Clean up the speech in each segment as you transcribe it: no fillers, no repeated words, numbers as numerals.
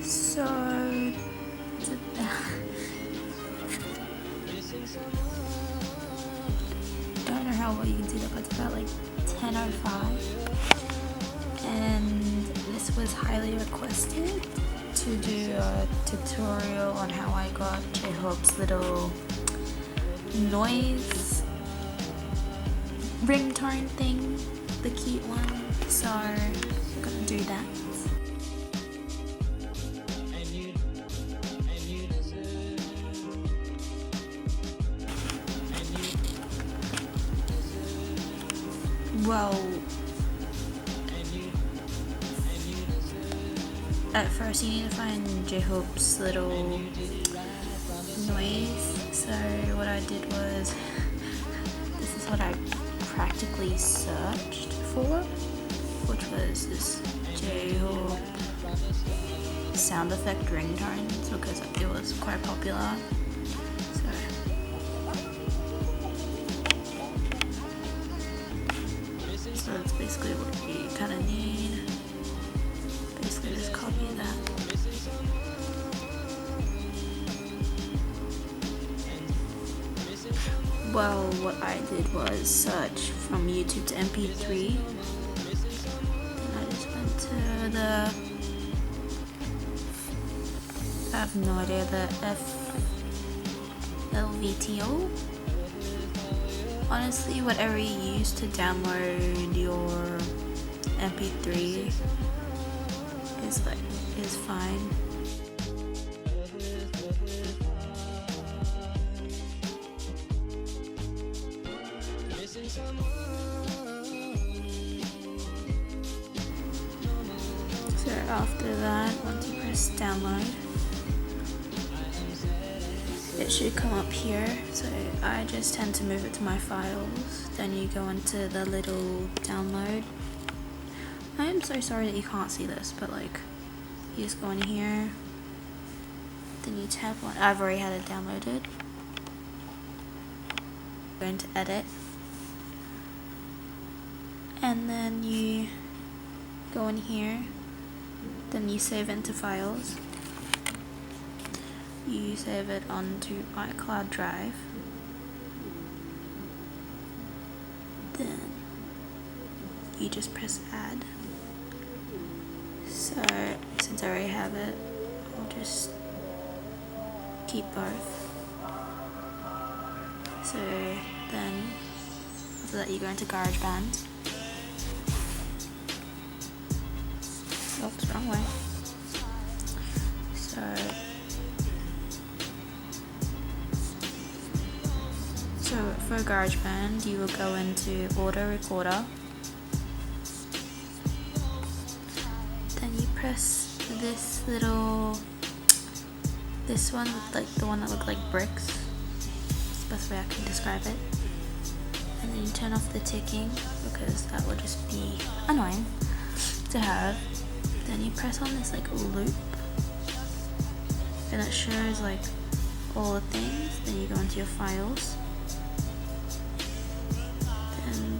So don't know how well you can see that, but it's about like 10:05, and this was highly requested to do a tutorial on how I got Jhope's little noise ringtone thing, the cute one, so I'm gonna do that. Well, at first you need to find Jhope's little noise, so what I did was, this is what I practically searched for, which was this Jhope sound effect ringtones, because it was quite popular. So that's basically what you kind of need. Basically just copy that. Well, what I did was search from YouTube to MP3. And I just went to the, I have no idea, the FLVTO. Honestly, whatever you use to download your MP3 is fine. So after that, once you press download, it should come up here. So I just tend to move it to my files. Then you go into the little download. I am so sorry that you can't see this, but like, you just go in here, then you tap on, I've already had it downloaded. Go into edit, and then you go in here, then you save into files. You save it onto iCloud Drive. Then you just press add. So since I already have it, I'll just keep both. So then after that you go into GarageBand. Oops, wrong way. So for GarageBand, you will go into Auto Recorder. Then you press this one, like the one that looks like bricks. That's the best way I can describe it. And then you turn off the ticking, because that will just be annoying to have. Then you press on this like loop, and it shows like all the things. Then you go into your files.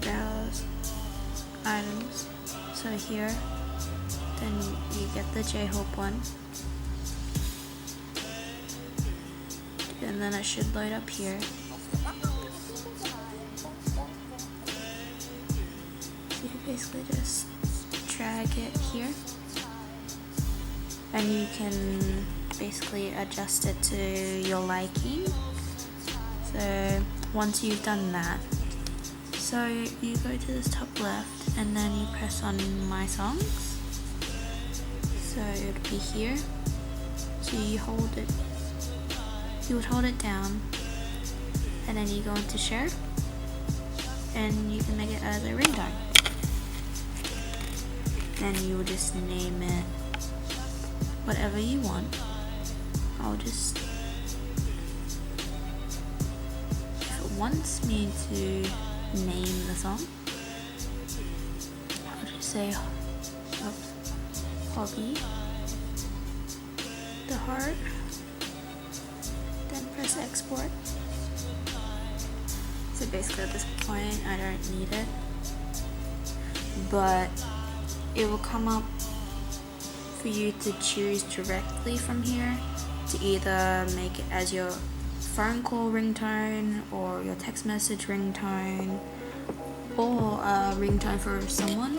Browse items. So here, then you get the Jhope one, and then it should load up here. So you basically just drag it here, and you can basically adjust it to your liking. So once you've done that, so you go to this top left, and then you press on My Songs. So it would be here. So you would hold it down, and then you go into Share, and you can make it as a ringtone. Then you will just name it whatever you want. I'll just, if it wants me to name the song, I'll just say Hobby, the heart, then press export. So basically at this point I don't need it, but it will come up for you to choose directly from here to either make it as your phone call ringtone or your text message ringtone or a ringtone for someone.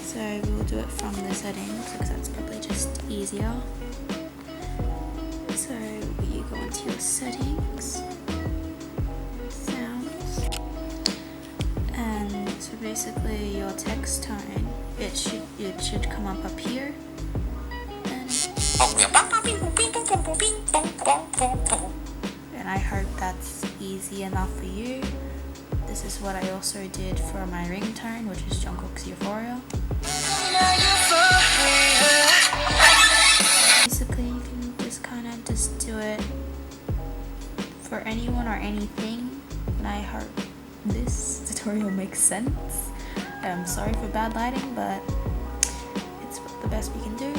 So we'll do it from the settings because that's probably just easier. So you go into your settings, sounds, and so basically your text tone, it should come up here. And I hope that's easy enough for you. This is what I also did for my ringtone, which is Jungkook's Euphoria. Basically, you can just kind of just do it for anyone or anything, and I hope this tutorial makes sense. I'm sorry for bad lighting, but it's the best we can do.